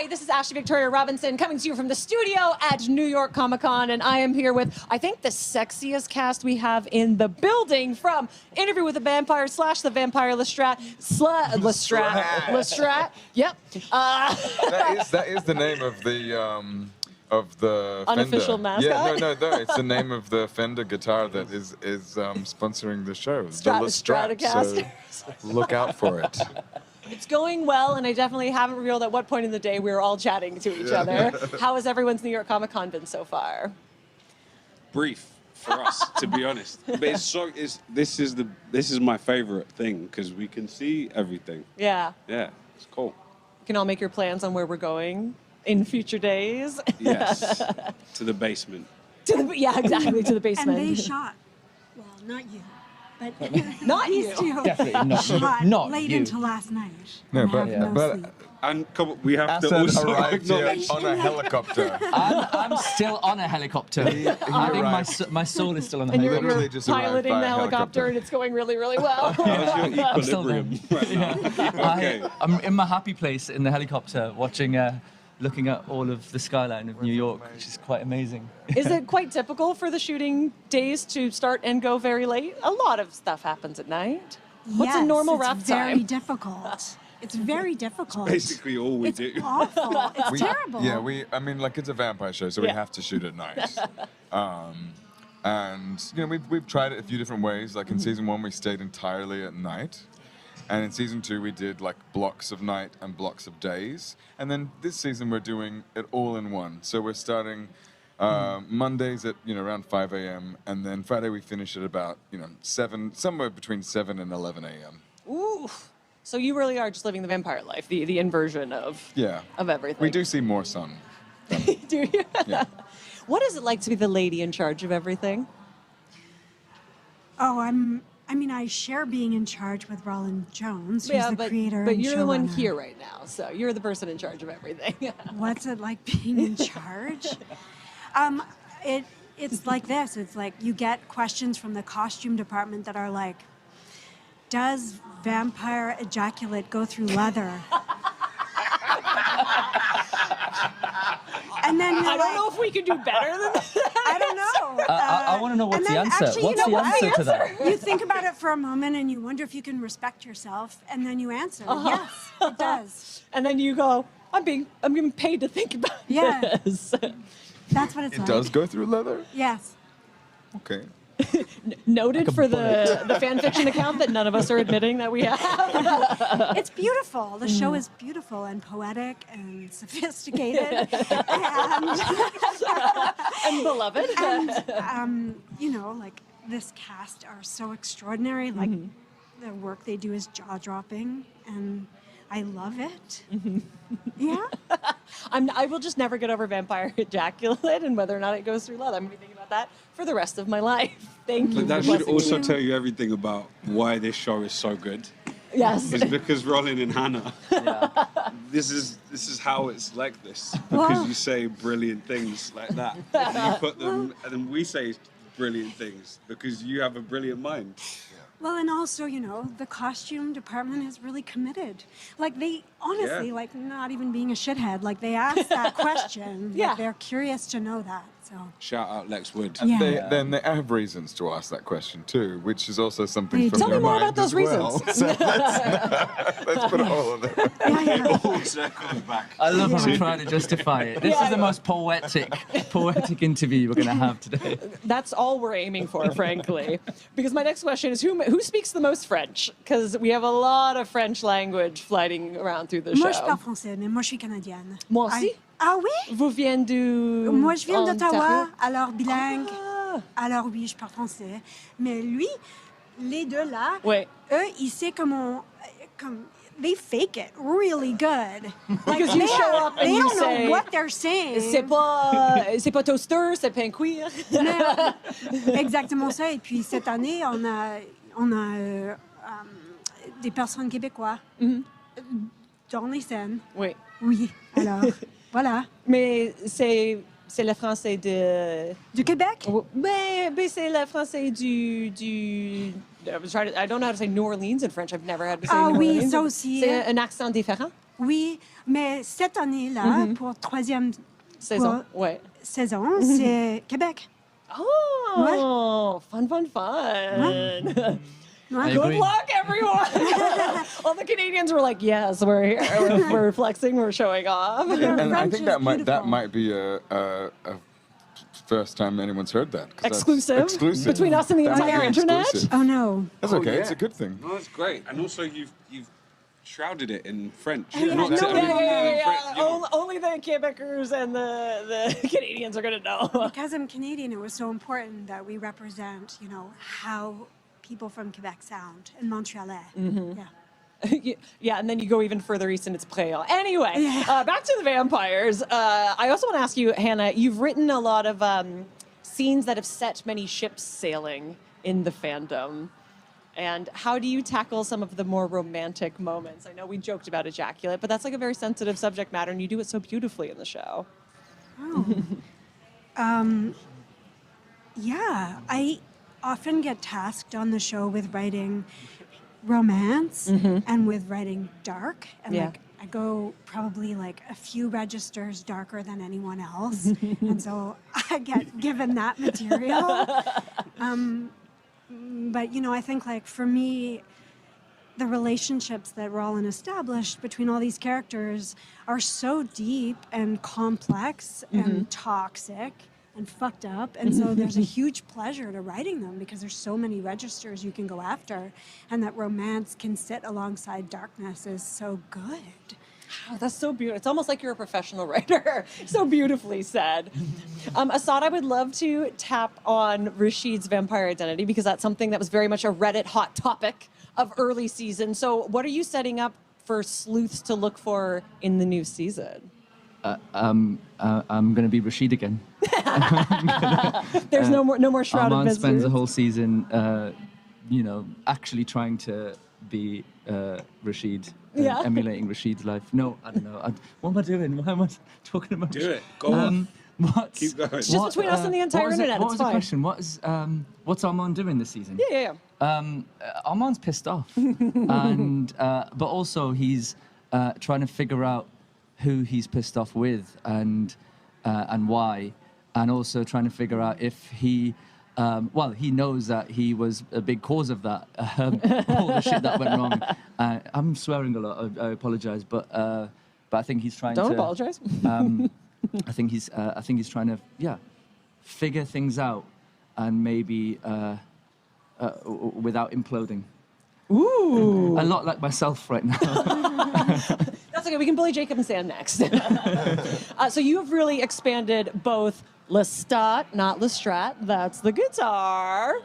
Hi, this is Ashley Victoria Robinson coming to you from the studio at New York Comic Con, and I am here with, I think, the sexiest cast we have in the building from Interview with the Vampire / the Vampire Lestat. Yep. That is the name of the Unofficial Fender. mascot? Yeah, no, it's the name of the Fender guitar that is sponsoring the show. the Lestat. Stratocaster. So look out for it. It's going well, and I definitely haven't revealed at what point in the day we were all chatting to each other. How has everyone's New York Comic Con been so far? Brief for us, to be honest. But this is my favorite thing because we can see everything. Yeah. Yeah, it's cool. You can all make your plans on where we're going in future days. Yes, to the basement. Yeah, exactly, to the basement. And they shot. Well, not you. But Not these you. two Definitely not you. shot Not late you. into last night. No, and but- have no but- sleep. And we have to Assad also arrived here acknowledge. on a helicopter. I'm still on a helicopter. I think my soul is still on the And helicopter. literally you're just arrived piloting by the a helicopter, helicopter. and it's going really, really well. How's your I'm still equilibrium right now? Okay. I'm in my happy place in the helicopter, watching, looking at all of the skyline of New York, which is quite amazing. Is it quite typical for the shooting days to start and go very late? A lot of stuff happens at night. What's a Yes, normal it's wrap very time? difficult. It's very difficult. Basically all we It's do. awful. It's terrible. Yeah, I mean, like, it's a vampire show, so we Yeah. have to shoot at night. And, you know, we've tried it a few different ways. Like, in season 1, we stayed entirely at night. And in season 2, we did, like, blocks of night and blocks of days. And then this season, we're doing it all in one. So we're starting Mondays at, around 5 a.m. And then Friday, we finish at about, 7, somewhere between 7 and 11 a.m. Ooh. So you really are just living the vampire life, the inversion of everything. We do see more sun. Do you? Yeah. What is it like to be the lady in charge of everything? Oh, I share being in charge with Roland Jones, who's the creator but and you're the one showrunner. here right now, so you're the person in charge of everything. What's it like being in charge? It's like this. It's like you get questions from the costume department that are like, does vampire ejaculate go through leather? And then I don't know if we could do better than that. I don't know. I want to know what's and the then answer. actually, What's you know the answer to that? You think about it for a moment and you wonder if you can respect yourself, and then you answer, yes, it does. And then you go, I'm getting paid to think about Yeah. this. That's what it's It like. does go through leather? Yes. Okay. Noted for the fan fiction account that none of us are admitting that we have. It's beautiful. The show is beautiful and poetic and sophisticated and And beloved. like this cast are so extraordinary. Like the work they do is jaw-dropping, and I love it. Yeah. I will just never get over vampire ejaculate and whether or not it goes through leather. I'm going to be thinking about that for the rest of my life. Thank you. But that for should blessing also me. tell you everything about why this show is so good. Yes. It's because Roland and Hannah. This is how it's like this. Because you say brilliant things like that. And you put them, and then we say brilliant things because you have a brilliant mind. Well, and also, the costume department is really committed. Like, they honestly, like, not even being a shithead, like, they ask that question. Yeah. Like, they're curious to know that, so. Shout out Lex Wood. Yeah. Then they have reasons to ask that question too, which is also something They from do. Tell your me more mind about those as well. reasons. So let's put it all on there. Yeah. All circles back. I love how we try to justify it. This is the most poetic interview we're going to have today. That's all we're aiming for, frankly. Because my next question is who speaks the most French? Because we have a lot of French language flying around through the Moi, je show. parle français, mais moi, je suis canadienne. Moi aussi? Ah oui? Vous venez du... Moi, je viens d'Ottawa, Ontario? alors bilingue. Ah. Alors oui, je parle français. Mais lui, les deux là, Ouais. eux, ils savent comment... They fake it really good. Because you show up and they you don't say, know what they're saying. c'est pas toaster, c'est pain cuir. Mais, exactement ça. Et puis cette année, on a des personnes québécois dans les scènes. Oui. Oui, alors, voilà. Mais c'est le français de... Du Québec? Mais c'est le français I don't know how to say New Orleans in French. I've never had to say Ah New oui, Orleans. ça aussi. C'est un accent différent. Oui, mais cette année-là, pour troisième Saison, ouais. saison, c'est Québec. Oh, fun. Ouais. I Good agree. luck, everyone. All the Canadians were like, yes, we're here. We're flexing, we're showing off. Their And I French think is that beautiful. might be a first time anyone's heard that. 'Cause that's Exclusive? exclusive. Between us and the That might entire be internet? exclusive. Oh no. That's Oh, okay. yeah. It's a good thing. No, it's great. And also you've shrouded it in French. Yeah, Not no, to yeah, everyone in Yeah. French, you know. Only the Quebecers and the Canadians are going to know. Because I'm Canadian, it was so important that we represent, you know, how people from Quebec sound and Montrealais. Yeah. Yeah, and then you go even further east and it's Préau. Anyway, Yeah. back to the vampires. I also want to ask you, Hannah, you've written a lot of scenes that have set many ships sailing in the fandom. And how do you tackle some of the more romantic moments? I know we joked about ejaculate, but that's like a very sensitive subject matter, and you do it so beautifully in the show. Yeah, I often get tasked on the show with writing romance and with writing dark. And Yeah. like I go probably like a few registers darker than anyone else. And so I get given that material. But you know, I think like for me, the relationships that Rollin established between all these characters are so deep and complex and toxic and fucked up. And so there's a huge pleasure to writing them because there's so many registers you can go after. And that romance can sit alongside darkness is so good. Oh, that's so beautiful. It's almost like you're a professional writer. So beautifully said. Assad, I would love to tap on Rashid's vampire identity because that's something that was very much a Reddit hot topic of early season. So what are you setting up for sleuths to look for in the new season? I'm going to be Rashid again. There's no more shrouded Armand mysteries. spends the whole season, actually trying to be Rashid, Yeah. emulating Rashid's life. No, I don't know. What am I doing? Why am I talking about? Do it. Go on. Keep going. It's just between us and the entire internet. What It's was the fine. question? What's Armand doing this season? Yeah. Armand's pissed off, and but also he's trying to figure out who he's pissed off with and why, and also trying to figure out if he. He knows that he was a big cause of that, all the shit that went wrong. I'm swearing a lot. I apologize, but I think he's trying Don't to. apologize. I think he's trying to figure things out, and maybe without imploding. Ooh. A lot like myself right now. That's okay. We can bully Jacob and Sam next. So you have really expanded both Lestat, not Lestrat, that's the guitar,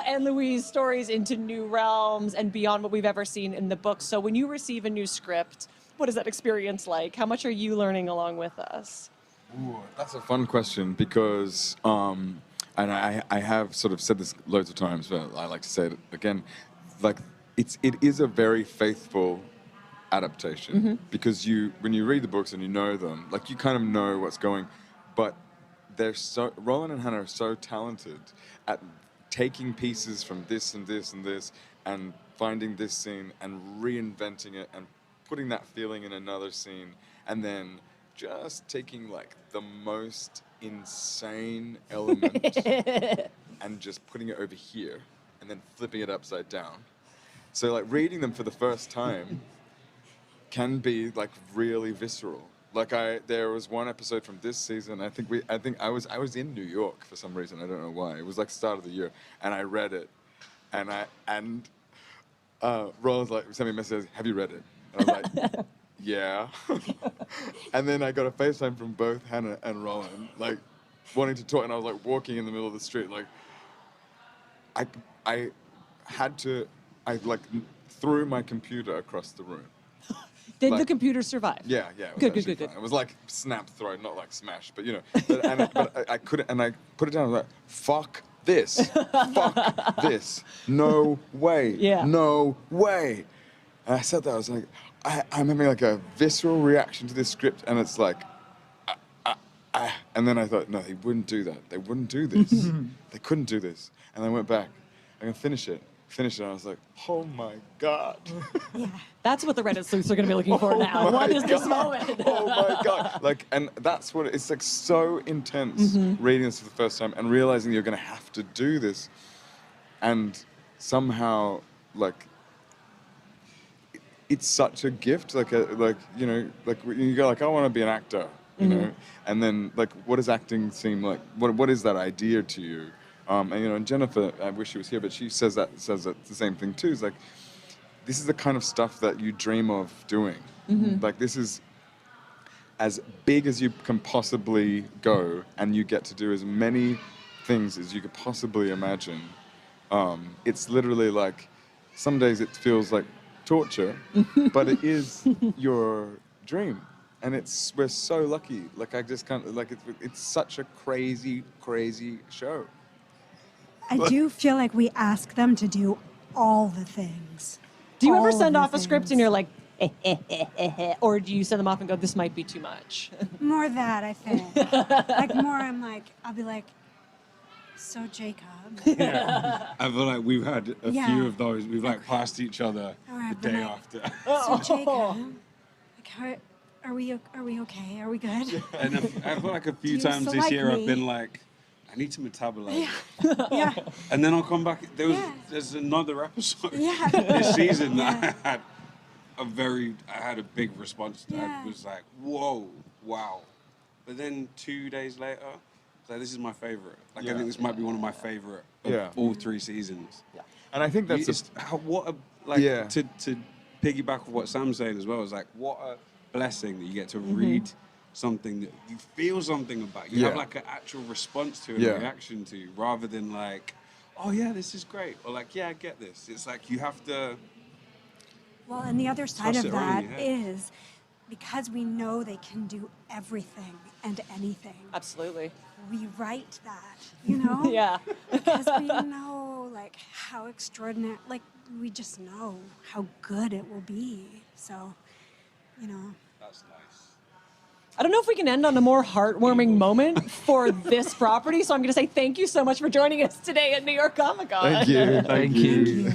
and Louise' stories into new realms and beyond what we've ever seen in the book. So when you receive a new script, what is that experience like? How much are you learning along with us? Ooh, that's a fun question because, and I have sort of said this loads of times, but I like to say it again, like it is a very faithful adaptation because when you read the books and you know them, like you kind of know what's going, but Roland and Hannah are so talented at taking pieces from this and this and this and finding this scene and reinventing it and putting that feeling in another scene and then just taking like the most insane element and just putting it over here and then flipping it upside down. So like reading them for the first time can be like really visceral. Like there was one episode from this season. I think I was in New York for some reason. I don't know why. It was like the start of the year, and I read it, and Roland's like sent me a message. Have you read it? And I was like, yeah. And then I got a FaceTime from both Hannah and Roland, like wanting to talk, and I was like walking in the middle of the street, like I threw my computer across the room. Did Like- the computer survive? Yeah, it was Good, actually good. fine. It was like snap throw, not like smash, but you know. But I couldn't, and I put it down. I was like, "Fuck this! Fuck this! No way! Yeah. No way!" And I said that. I was like, I'm having like a visceral reaction to this script, and it's like, and then I thought, no, they wouldn't do that. They wouldn't do this. They couldn't do this. And I went back. I'm gonna finish it. finished it, and I was like, oh my God. Yeah. That's what the Reddit sleuths are going to be looking for now. my What is this God. moment? Oh my God. Like, and that's what it's like, so intense reading this for the first time and realizing you're going to have to do this. And somehow, like, it's such a gift. Like you know, like you go like, I want to be an actor, you know, and then like, what does acting seem like? What is that idea to you? And you know, and Jennifer, I wish she was here, but she says that the same thing too. It's like, this is the kind of stuff that you dream of doing. Like, this is as big as you can possibly go, and you get to do as many things as you could possibly imagine. It's literally like, some days it feels like torture, but it is your dream. And we're so lucky. Like, I just can't, like, it's such a crazy, crazy show. I do feel like we ask them to do all the things. Do you All ever of send the off a script things. and you're like, or do you send them off and go, this might be too much? More that, I think. Like, more, I'll be like, so Jacob. Yeah. I feel like we've had a Yeah. few of those. We've like passed each other Or the I've been day like- after. So Jacob, like, are we okay? Are we good? And I feel like a few you times still this like year me? I've been like, I need to metabolize it. Yeah. And then I'll come back. Yeah. There's another episode Yeah. this season Yeah. that I had a big response to. Yeah. I was like, whoa, wow. But then 2 days later, it's like, this is my favorite. Like, I Yeah. think this might be one of my favorite of Yeah. all 3 seasons. And I think that's Yeah. To piggyback with what Sam's saying as well, is like, what a blessing that you get to read something that you feel something about. You have Yeah. like an actual response to and Yeah. a reaction to, rather than like, oh yeah, this is great, or like, yeah, I get this. It's like you have to. Well, and the other side Toss of it around that in your head. is because we know they can do everything and anything. Absolutely. We write that, you know? Yeah. Because we know, like, how extraordinary, like, we just know how good it will be. So, you know. That's nice. I don't know if we can end on a more heartwarming moment for this property, so I'm going to say thank you so much for joining us today at New York Comic Con. Thank you. Thank you.